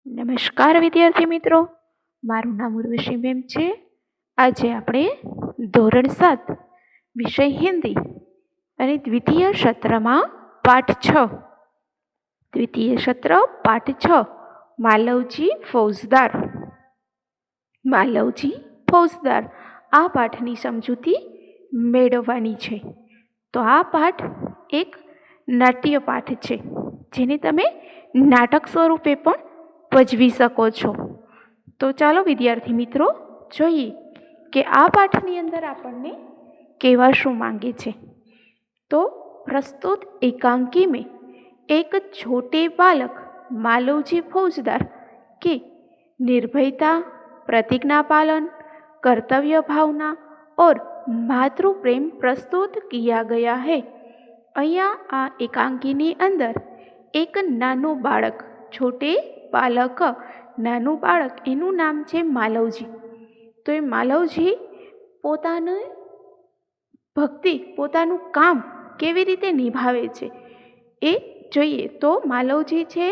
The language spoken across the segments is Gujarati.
નમસ્કાર વિદ્યાર્થી મિત્રો, મારું નામ ઉર્વશી મેમ છે. આજે આપણે ધોરણ 7 વિષય હિન્દી અને દ્વિતીય સત્રમાં પાઠ 6 માલવજી ફૌજદાર આ પાઠની સમજૂતી મેળવવાની છે. તો આ પાઠ એક નાટ્ય પાઠ છે, જેને તમે નાટક સ્વરૂપે પણ ભજવી શકો છો. તો ચાલો વિદ્યાર્થી મિત્રો જોઈએ કે આ પાઠની અંદર આપણને કહેવા શું માંગે છે. તો પ્રસ્તુત एकांकी में एक छोटे बालक मालवजी फौजदार के निर्भयता, प्रतिज्ञा पालन, कर्तव्य भावना और मातृ प्रेम प्रस्तुत किया गया है. અહીંયા આ એકાંકીની અંદર એક નાનું બાળક, છોટે બાલક, નાનું બાળક, એનું નામ છે માલવજી. તો એ માલવજી પોતાની ભક્તિ, પોતાનું કામ કેવી રીતે નિભાવે છે એ જોઈએ. તો માલવજી છે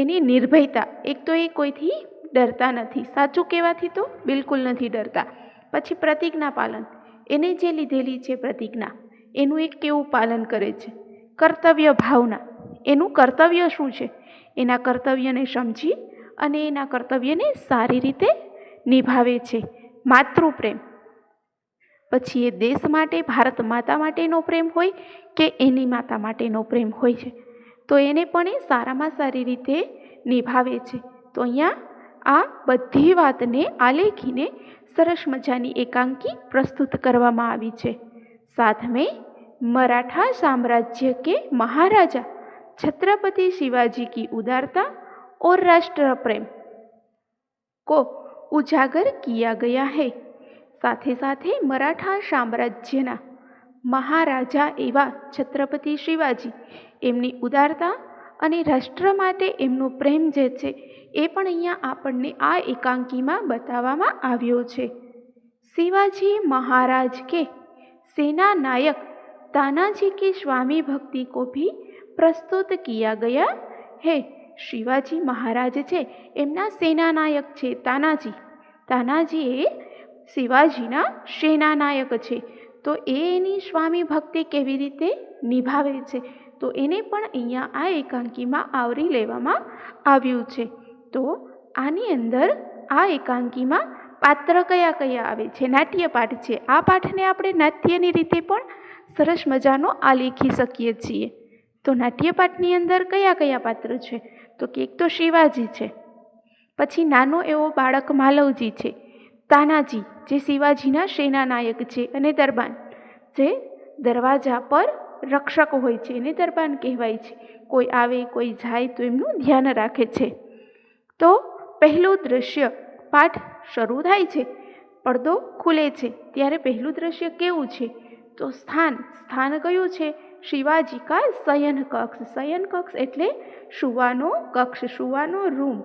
એની નિર્ભયતા, એક તો એ કોઈથી ડરતા નથી, સાચું કહેવાથી તો બિલકુલ નથી ડરતા. પછી પ્રતિજ્ઞા પાલન, એને જે લીધેલી છે પ્રતિજ્ઞા એનું એક કેવું પાલન કરે છે. કર્તવ્ય ભાવના, એનું કર્તવ્ય શું છે એના કર્તવ્યને સમજી અને એના કર્તવ્યને સારી રીતે નિભાવે છે. માતૃપ્રેમ, પછી એ દેશ માટે, ભારત માતા માટેનો પ્રેમ હોય કે એની માતા માટેનો પ્રેમ હોય છે, તો એને પણ એ સારામાં સારી રીતે નિભાવે છે. તો અહીંયા આ બધી વાતને આલેખીને સરસ મજાની એકાંકી પ્રસ્તુત કરવામાં આવી છે. साथ में मराठा साम्राज्य के महाराजा छत्रपति शिवाजी की उदारता और राष्ट्र प्रेम को उजागर किया गया है. સાથે સાથે મરાઠા સામ્રાજ્યના મહારાજા એવા છત્રપતિ શિવાજી, એમની ઉદારતા અને રાષ્ટ્ર માટે એમનો પ્રેમ જે છે એ પણ અહીંયા આપણને આ એકાંકીમાં બતાવવામાં આવ્યો છે. शिवाजी महाराज के सेना नायक तानाजी की स्वामी भक्ति को भी प्रस्तुत किया गया है. शिवाजी महाराज છે એમના સેના નાયક છે તાનાજી. તાનાજી એ શિવાજીના સેના નાયક છે. તો એની સ્વામી ભક્તિ કેવી રીતે નિભાવે છે તો એને પણ અહીંયા આ એકાંકીમાં આવરી લેવામાં આવ્યું છે. તો આની અંદર આ એકાંકીમાં પાત્ર કયા કયા આવે છે? નાટ્ય પાઠ છે. આ પાઠને આપણે નાટ્યની રીતે પણ સરસ મજાનો આલેખી શકીએ છીએ. તો નાટ્ય પાઠની અંદર કયા કયા પાત્ર છે? તો કે એક તો શિવાજી છે, પછી નાનો એવો બાળક માલવજી છે, તાનાજી જે શિવાજીના સેના નાયક છે, અને દરબાન જે દરવાજા પર રક્ષક હોય છે, એને દરબાન કહેવાય છે. કોઈ આવે કોઈ જાય તો એમનું ધ્યાન રાખે છે. તો પહેલું દ્રશ્ય, પાઠ શરૂ થાય છે, પડદો ખુલે છે ત્યારે પહેલું દ્રશ્ય કેવું છે? તો સ્થાન કયું છે? શિવાજી કા શયન કક્ષ. શયન કક્ષ એટલે સુવાનો કક્ષ, સુવાનો રૂમ.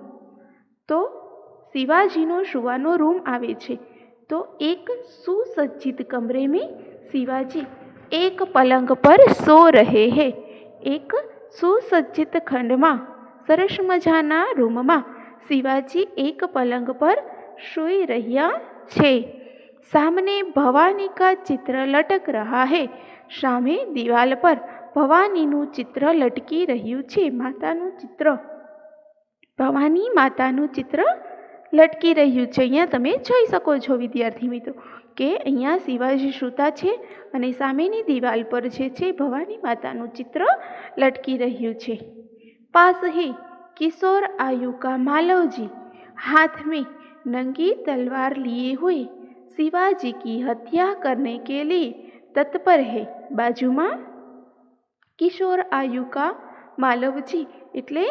તો શિવાજીનો સુવાનો રૂમ આવે છે. તો એક સુસज्जित कमरे में शिवाजी एक पलंग पर सो रहे हैं. એક સુસજ્જિત ખંડમાં, સરસ મજાના રૂમમાં શિવાજી એક પલંગ પર સૂઈ રહ્યા છે. સામને ભવાની કા ચિત્ર લટક રહા હૈ. સામે દિવાલ પર ભવાનીનું ચિત્ર લટકી રહ્યું છે. માતાનું ચિત્ર, ભવાની માતાનું ચિત્ર લટકી રહ્યું છે. અહીંયા તમે જોઈ શકો છો વિદ્યાર્થી મિત્રો કે અહીંયા શિવાજી સૂતા છે અને સામેની દિવાલ પર છે ભવાની માતાનું ચિત્ર લટકી રહ્યું છે. પાસ હી કિશોર आयु का मालवजी हाथ में नंगी तलवार लिए हुए शिवाजी की हत्या करने के लिए तत्पर है. બાજુમાં કિશોર આયુ કા માલવજી એટલે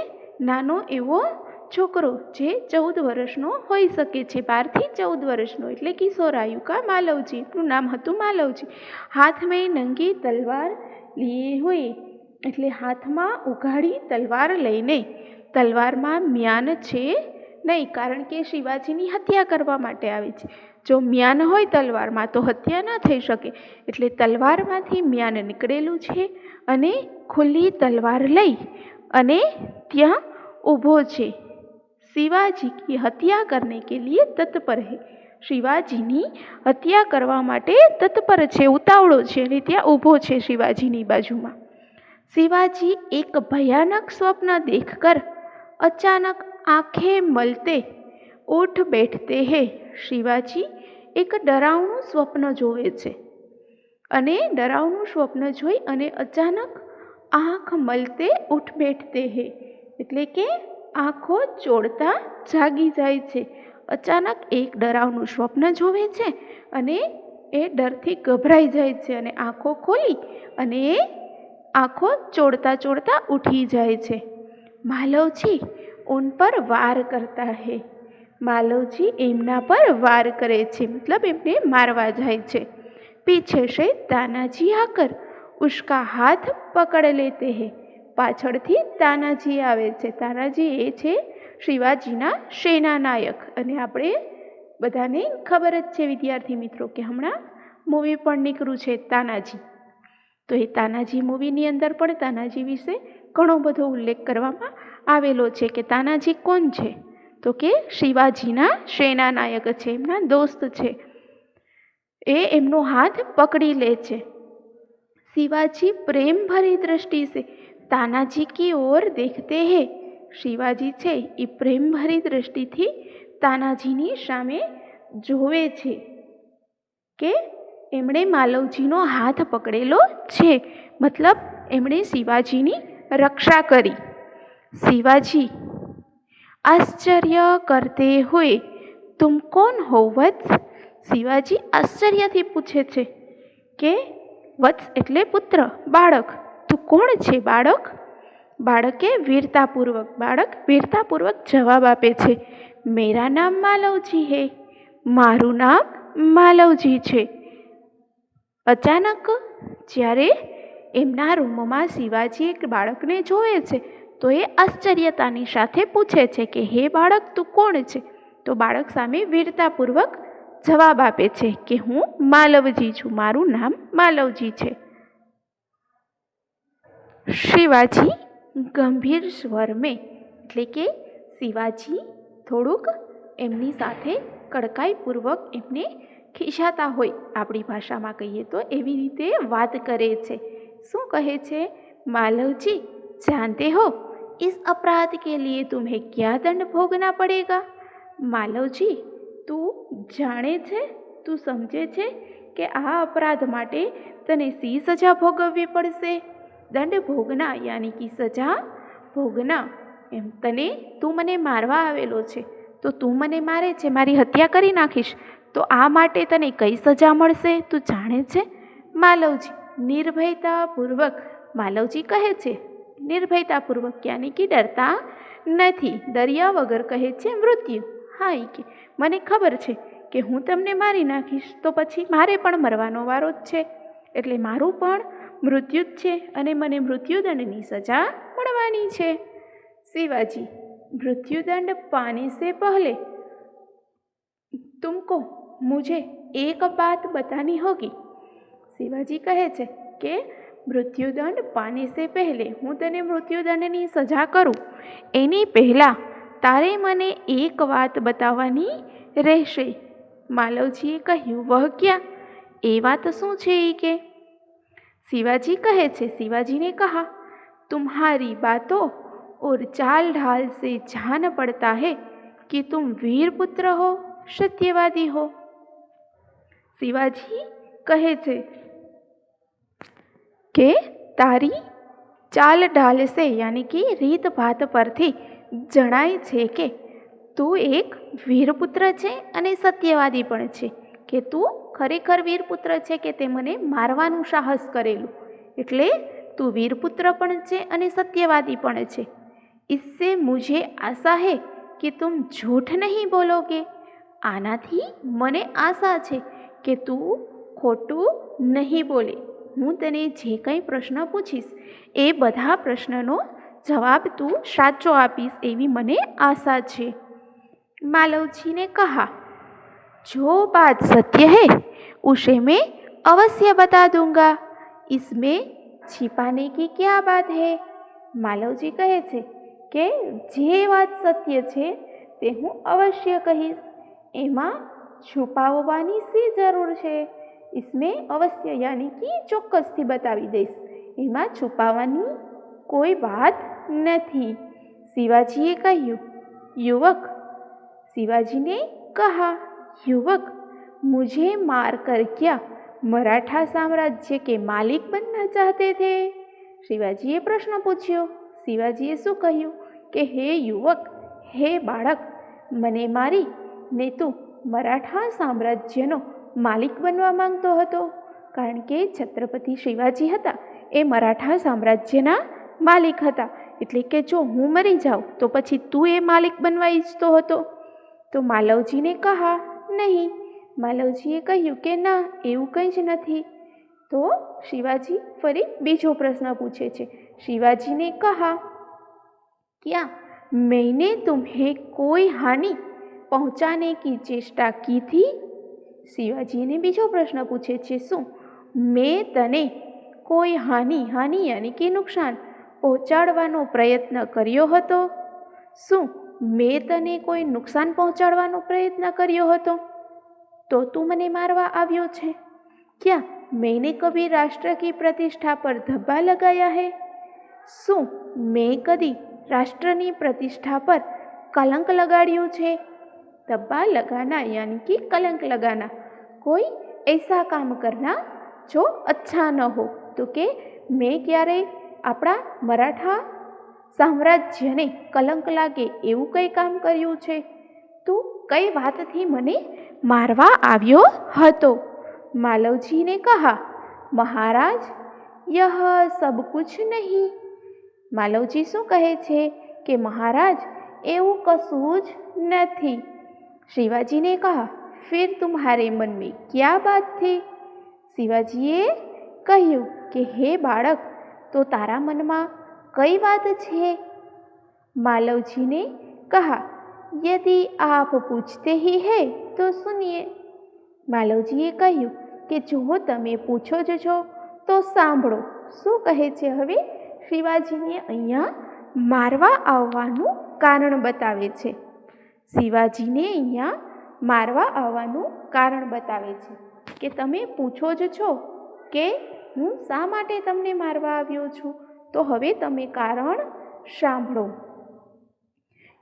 નાનો એવો છોકરો જે 14 વર્ષનો હોઈ શકે છે, 12 થી 14 વર્ષનો, એટલે કિશોર આયુ કા માલવજી, એનું નામ હતું માલવજી. હાથ મેં નંગી તલવાર લીએ હુએ એટલે હાથમાં ઉઘાડી તલવાર લઈને, તલવારમાં મ્યાન છે નહીં, કારણ કે શિવાજીની હત્યા કરવા માટે આવે છે. જો મ્યાન હોય તલવારમાં તો હત્યા ના થઈ શકે, એટલે તલવારમાંથી મ્યાન નીકળેલું છે અને ખુલ્લી તલવાર લઈ અને ત્યાં ઊભો છે. શિવાજી की हत्या करने के लिए तत्पर है. શિવાજીની હત્યા કરવા માટે તત્પર છે, ઉતાવળો છે અને ત્યાં ઊભો છે શિવાજીની બાજુમાં. शिवाजी एक भयानक स्वप्न देखकर अचानक आंखें मलते उठ बैठते हैं. શિવાજી એક ડરાવનું સ્વપ્ન જોવે છે અને ડરાવનું સ્વપ્ન જોઈ અને અચાનક આંખ મલતે ઉઠ બેઠતે હે, એટલે કે આંખો ચોળતા જાગી જાય છે. અચાનક એક ડરાવનું સ્વપ્ન જોવે છે અને એ ડરથી ગભરાઈ જાય છે અને આંખો ખોલી અને એ આંખો ચોળતા ચોળતા ઉઠી જાય છે. માલવજી ઉન પર વાર કરતા હે. માલવજી એમના પર વાર કરે છે, મતલબ એમને મારવા જાય છે. પીછે સે તાનાજી આકર ઉસકા હાથ પકડ લેતે હે. પાછળથી તાનાજી આવે છે. તાનાજી એ છે શિવાજીના સેનાનાયક, અને આપણે બધાને ખબર જ છે વિદ્યાર્થી મિત્રો કે હમણાં મૂવી પણ નીકળ્યું છે તાનાજી. તો એ તાનાજી મૂવીની અંદર પણ તાનાજી વિશે ઘણો બધો ઉલ્લેખ કરવામાં આવેલો છે કે તાનાજી કોણ છે, તો કે શિવાજીના સેનાનાયક છે, એમના દોસ્ત છે. એ એમનો હાથ પકડી લે છે. शिवाजी प्रेम भरी दृष्टि से तानाजी की ओर देखते हैं. શિવાજી છે એ પ્રેમ ભરી દ્રષ્ટિથી તાનાજીની સામે જોવે છે કે એમણે માલવજીનો હાથ પકડેલો છે, મતલબ એમણે શિવાજીની રક્ષા કરી. શિવાજી આશ્ચર્ય કરતે હુએ તુમ કોણ હો વત્સ. શિવાજી આશ્ચર્યથી પૂછે છે કે વત્સ એટલે પુત્ર, બાળક, તું કોણ છે બાળક. બાળક વીરતાપૂર્વક જવાબ આપે છે, મેરા નામ માલવજી હે. મારું નામ માલવજી છે. અચાનક જ્યારે એમના રૂમમાં શિવાજી એક બાળકને જોવે છે તો એ આશ્ચર્યતાની સાથે પૂછે છે કે હે બાળક, તું કોણ છે. તો બાળક સામે વીરતાપૂર્વક જવાબ આપે છે કે હું માલવજી છું, મારું નામ માલવજી છે. શિવાજી ગંભીર સ્વર મેં, એટલે કે શિવાજી થોડુંક એમની સાથે કડકાઈપૂર્વક એમને ખીજાતા હોય, આપણી ભાષામાં કહીએ તો એવી રીતે વાત કરે છે. શું કહે છે? માલવજી જાનતે હો इस अपराध के लिए तुम्हें क्या दंड भोगना पड़ेगा. માલવજી, તું જાણે છે, તું સમજે છે કે આ અપરાધ માટે તને શી સજા ભોગવવી પડશે. દંડ ભોગના યાની કે સજા ભોગના, એમ તું મને મારવા આવેલો છે તો તું મને મારે છે, મારી હત્યા કરી નાખીશ, તો આ માટે તને કઈ સજા મળશે તું જાણે છે. માલવજી નિર્ભયતાપૂર્વક, માલવજી કહે છે નિર્ભયતાપૂર્વક યાની કે ડરતા નથી, દરિયા વગર કહે છે મૃત્યુ. હા, કે મને ખબર છે કે હું તમને મારી નાખીશ તો પછી મારે પણ મરવાનો વારો જ છે, એટલે મારું પણ મૃત્યુ જ છે અને મને મૃત્યુદંડની સજા મળવાની છે. શિવાજી મૃત્યુદंड पाने से पहले तुमको मुझे एक बात बतानी होगी. શિવાજી કહે છે કે મૃત્યુદંડ પાને સે પહેલે, હું તને મૃત્યુદંડની સજા કરું એની પહેલાં તારે મને એક વાત બતાવવાની રહેશે. માલવજીએ કહ્યું, વહ ક્યાં, એ વાત શું છે એ કે. શિવાજી કહે છે, शिवाजी ने कहा, तुम्हारी बातों और चाल ढाल से जान पड़ता है कि तुम वीर पुत्र हो, सत्यवादी हो. શિવાજી કહે છે કે તારી ચાલ ઢાલ સે યાની કે રીત ભાત પરથી જણાય છે કે તું એક વીરપુત્ર છે અને સત્યવાદી પણ છે, કે તું ખરેખર વીરપુત્ર છે કે તે મને મારવાનું સાહસ કરેલું, એટલે તું વીરપુત્ર પણ છે અને સત્યવાદી પણ છે. इससे मुझे आशा है कि तुम झूठ नहीं बोलोगे. આનાથી મને આશા છે કે તું ખોટું નહીં બોલે. હું તને જે કંઈ પ્રશ્ન પૂછીશ એ બધા પ્રશ્નનો જવાબ તું સાચો આપીશ એવી મને આશા છે. मालव जी ने कहा, जो बात सत्य है उसे मैं अवश्य बता दूंगा, इसमें छिपाने की क्या बात है। માલવજી કહે છે કે જે વાત સત્ય છે તે હું અવશ્ય કહીશ, એમાં છુપાવવાની શી જરૂર છે। इसमें अवश्य यानी कि ચોક્કસથી બતાવી દઈશ, એમાં છુપાવવાની કોઈ વાત નથી। શિવાજીએ કહ્યું, युवक शिवाजी ने कहा, युवक मुझे मारकर क्या मराठा साम्राज्य के मालिक बनना चाहते थे। शिवाजीए प्रश्न पूछ्यो। शिवाजीए शू कह્યું કે હે યુવક, હે બાળક, મને મારી ને તું મરાઠા સામ્રાજ્યનો માલિક બનવા માંગતો હતો। કારણ કે છત્રપતિ શિવાજી હતા એ મરાઠા સામ્રાજ્યના માલિક હતા, એટલે કે જો હું મરી જાઉં તો પછી તું એ માલિક બનવા ઈચ્છતો હતો। તો માલવજીને કહા નહીં। માલવજીએ કહ્યું કે ના, એવું કંઈ જ નથી। तो शिवाजी फरी बीजो प्रश्न पूछे छे। शिवाजी ने कहा, क्या मैंने तुम्हें कोई हानि पहुंचाने की चेष्टा की थी। शिवाजी ने बीजो प्रश्न पूछे छे, शू मैं तने कोई हानि हानि यानी कि नुकसान पहोंचाडवानो प्रयत्न कर्यो हतो। शू मैं तने कोई नुकसान पहोंचाडवानो प्रयत्न कर्यो हतो तो तू मने मारवा आव्यो छे। क्या मैंने कभी राष्ट्र की प्रतिष्ठा पर धब्बा लगाया है। शू मैं कदी राष्ट्रनी प्रतिष्ठा पर कलंक लगाड्यो छे। धब्बा लगाना यानी कि कलंक लगाना, कोई ऐसा काम करना जो अच्छा न हो। तो के मैं क्यारे आपणा मराठा साम्राज्यने कलंक लागे एवुं कई काम कर्युं छे। तू कई वातथी मने मारवा आव्यो हतो। मालवजी ने कहा, महाराज यह सब कुछ नहीं। मालवजी शू कहे छे कि महाराज एवं कशुं ज नहीं। शिवाजी ने कहा, फिर तुम्हारे मन में क्या बात थी। शिवाजीए કહ્યું કે હે બાળક, તો તારા મનમાં કઈ વાત છે। मालवजी ने कहा, यदि आप पूछते ही है तो सुनिए। मालवजीए કહ્યું કે જો તમે પૂછો જ છો તો સાંભળો। શું કહે છે હવે? શિવાજીને અહીંયા મારવા આવવાનું કારણ બતાવે છે। શિવાજીને અહીંયા મારવા આવવાનું કારણ બતાવે છે કે તમે પૂછો જ છો કે હું શા માટે તમને મારવા આવ્યો છું, તો હવે તમે કારણ સાંભળો।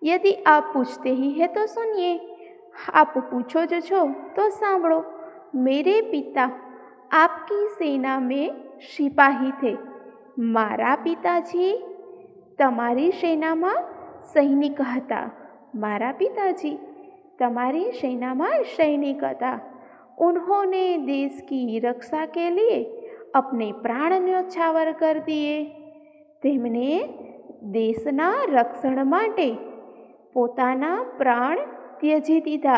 यदि आप पूछते ही है तो सुनिए। आप पूछो जो छो तो सांभळो। मेरे पिता आपकी सेना में सिपाही थे। मारा पिताजी तमारी सेना में सैनिक हता। मारा पिताजी तमारी सेना में सैनिक हता। उन्होंने देश की रक्षा के लिए अपने प्राण न्योछावर कर दिए। तेमने देशना रक्षण माटे पोताना प्राण त्यजी दीधा।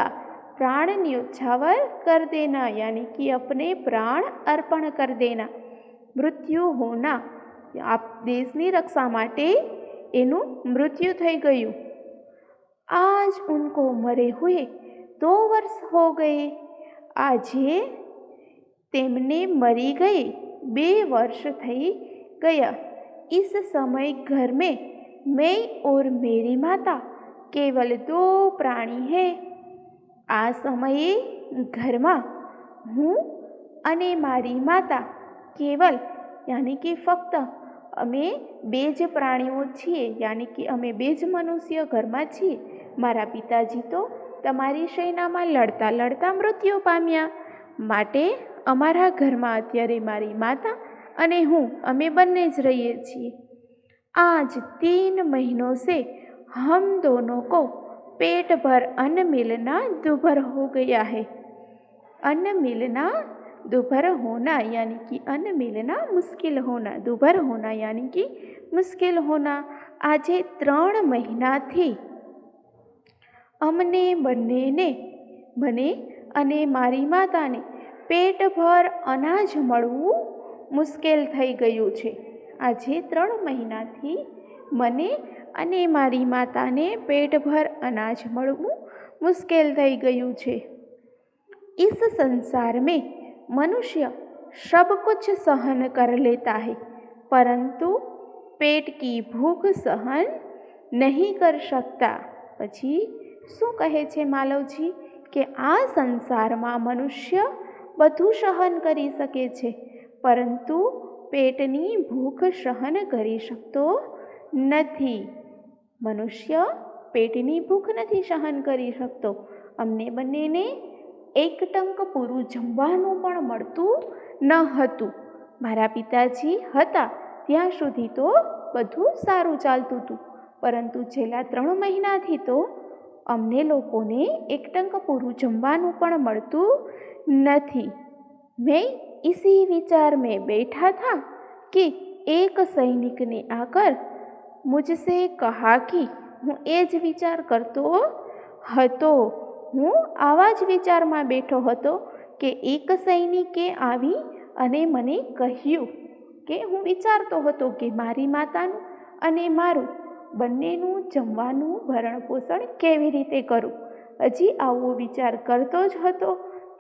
प्राण न्योछावर कर देना यानी कि अपने प्राण अर्पण कर देना। मृत्यु होना, आप देशनी रक्षा माटे एनु मृत्यु थई गयुं। आज उनको मरे हुए 2 वर्ष हो गए। आजे तेमने मरी गए 2 वर्ष थई गया। इस समय घर में मैं और मेरी माता केवल 2 प्राणी है। आ समये घर में हूँ अने मारी माता केवल यानी कि फक्त अमे 2 ज प्राणीओ छीए, यानी कि अमे 2 ज मनुष्य घर में छीए। मारा पिताजी तो तमारी सेना में लड़ता लड़ता मृत्यु पाम्या, माटे अमारा घर में अत्यारे मारी माता अने हूँ अमे बंने ज रहीए छीए। आज 3 महीनों से हम दोनों को पेट भर अन्न मिलना दुभर हो गया है। अन्न मिलना दुभर होना यानी कि अन्न मिलना मुश्किल होना, दुभर होना यानी कि मुश्किल होना। आजे 3 महीना थी अमने बंनेने, मने अने मारी माताने पेट भर अनाज मळवुं मुश्किल थई गयुं छे। आजे 3 महीनाथी मने अने मारी माताने पेट भर अनाज मळवुं मुश्किल થઈ ગયું છે। इस संसार में मनुष्य सब कुछ सहन कर लेता है, परंतु पेट की भूख सहन नहीं कर सकता। પછી શું કહે છે માલવજી કે આ સંસારમાં મનુષ્ય બધું સહન કરી શકે છે, પરંતુ પેટની ભૂખ સહન કરી શકતો નથી। મનુષ્ય પેટની ભૂખ નથી સહન કરી શકતો। અમને બંનેને એક ટંક પૂરું જમવાનું પણ મળતું ન હતું। મારા પિતાજી હતા ત્યાં સુધી તો બધું સારું ચાલતું હતું, પરંતુ છેલ્લા 3 મહિનાથી તો અમને લોકોને એક ટંક પૂરું જમવાનું પણ મળતું નથી। मैं इसी विचार में बैठा था कि एक सैनिक ने आकर मुझसे कहा कि હું એ જ વિચાર કરતો હતો। હું આવા જ વિચારમાં બેઠો હતો કે એક સૈનિકે આવી અને મને કહ્યું કે હું વિચારતો હતો કે મારી માતાનું અને મારું બંનેનું જમવાનું ભરણ પોષણ કેવી રીતે કરું। હજી આવો વિચાર કરતો જ હતો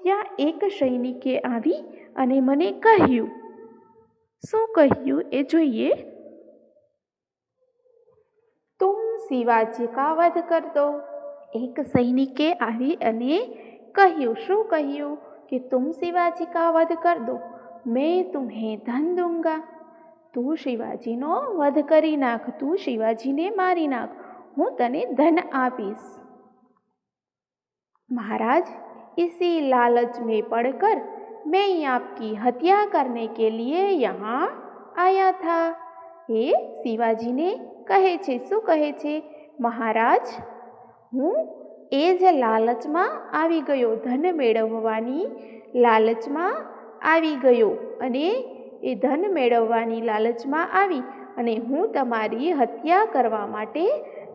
ત્યાં એક સૈનિકે આવી અને મને કહ્યું। શું કહ્યું એ જોઈએ। तुम शिवाजी का वध कर दो। एक सैनिके આવી અને કહ્યું। શું કહ્યું કે तुम शिवाजी का वध कर दो, मैं तुम्हें धन दूंगा। તું શિવાજીનો વધ કરી નાખ, તું શિવાજીને મારી નાખ, હું તને ધન આપીશ। महाराज, इसी लालच में पड़कर मैं आपकी हत्या करने के लिए यहाँ आया था। એ શિવાજીને કહે છે। શું કહે છે મહારાજ, હું એ જ લાલચમાં આવી ગયો, ધન મેળવવાની લાલચમાં આવી ગયો અને એ ધન મેળવવાની લાલચમાં આવી અને હું તમારી હત્યા કરવા માટે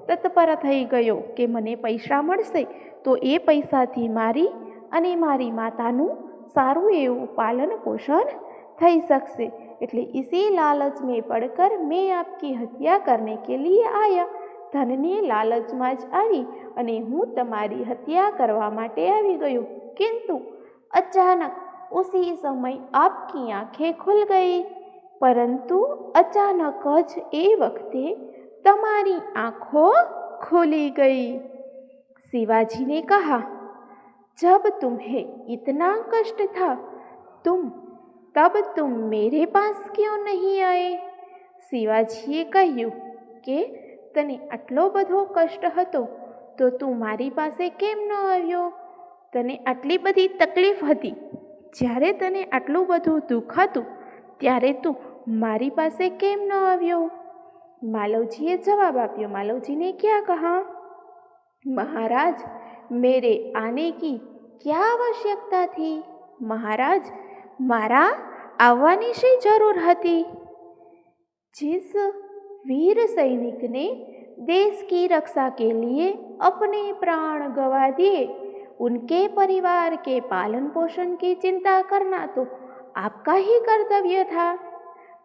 તત્પર થઈ ગયો કે મને પૈસા મળશે તો એ પૈસાથી મારી અને મારી માતાનું સારું એવું પાલન પોષણ થઈ શકશે। એટલે इसी लालच में पड़कर मैं आपकी हत्या करने के लिए आया। ધનની લાલચમાં જ આવી અને હું તમારી હત્યા કરવા માટે આવી ગયો, किंतु अचानक उसी समय आपकी आंखें खुल गई। परंतु अचानक ज ए वक्ते तमारी आंखों खुली गई। शिवाजी ने कहा, जब तुम्हें इतना कष्ट था तब तुम मेरे पास क्यों नहीं आए। शिवाजीए કહ્યું કે તને આટલો બધો કષ્ટ હતો તો તું મારી પાસે કેમ ન આવ્યો। તને આટલી બધી તકલીફ હતી, જ્યારે તને આટલું બધું દુઃખ હતું ત્યારે તું મારી પાસે કેમ ન આવ્યો। માલવજીએ જવાબ આપ્યો। માલવજીને क्या कहा। महाराज, मेरे आने की क्या आवश्यकता थी। महाराज, मारा આવવાની શી જરૂર હતી। जिस वीर सैनिक ने देश की रक्षा के लिए अपने प्राण गंवा दिए, उनके परिवार के पालन पोषण की चिंता करना तो आपका ही कर्तव्य था।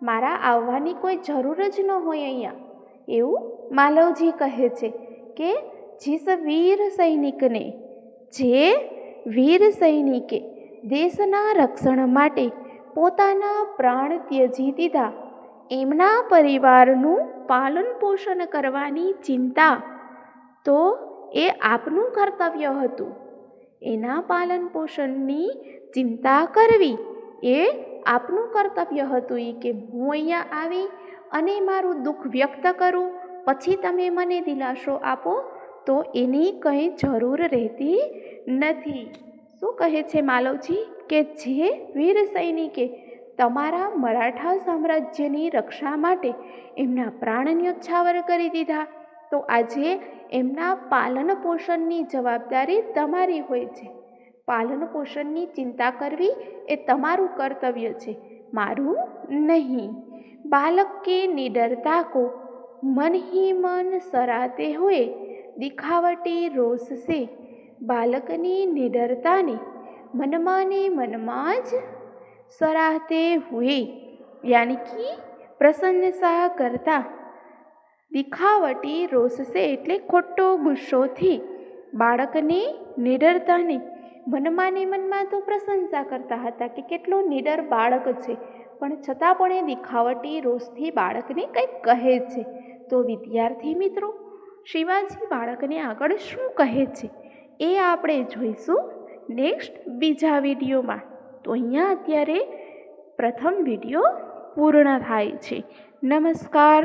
मारा આવવાની કોઈ જરૂર જ ન હોય અહીંયા, એવું માલવજી કહે છે કે जिस वीर सैनिकने, જે વીર સૈનિકે દેશના રક્ષણ માટે પોતાના પ્રાણ ત્યજી દીધા, એમના પરિવારનું પાલન પોષણ કરવાની ચિંતા તો એ આપનું કર્તવ્ય હતું। એના પાલન પોષણની ચિંતા કરવી એ આપનું કર્તવ્ય હતું। એ કે હું અહીંયા આવી અને મારું દુઃખ વ્યક્ત કરું પછી તમે મને દિલાસો આપો તો એની કંઈ જરૂર રહેતી નથી। શું કહે છે માલવજી કે જે વીર સૈનિકે તમારા મરાઠા સામ્રાજ્યની રક્ષા માટે એમના પ્રાણ ન્યોછાવર કરી દીધા તો આજે એમના પાલન પોષણની જવાબદારી તમારી હોય છે। પાલન પોષણની चिंता करवी એ તમારું કર્તવ્ય છે, મારું નહીં। बालक के निडरता को मन ही मन सराहते हुए दिखावटी रोष से बालकनी निडरता ने मनमा ने मनमा ज सराहते हुए, यानी कि प्रशंसा करता, दिखावटी रोष से એટલે ખોટો ગુસ્સોથી, બાળકની નિડરતાની મનમાં ને મનમાં તો પ્રશંસા કરતા હતા કે કેટલો નિડર બાળક છે, પણ છતાં પણ એ દિખાવટી રોષથી બાળકને કંઈક કહે છે. તો વિદ્યાર્થી મિત્રો, શિવાજી બાળકને આગળ શું કહે છે એ આપણે જોઈશું નેક્સ્ટ બીજા વિડીયોમાં. તો અહીંયા અત્યારે પ્રથમ વિડીયો પૂર્ણ થાય છે. નમસ્કાર.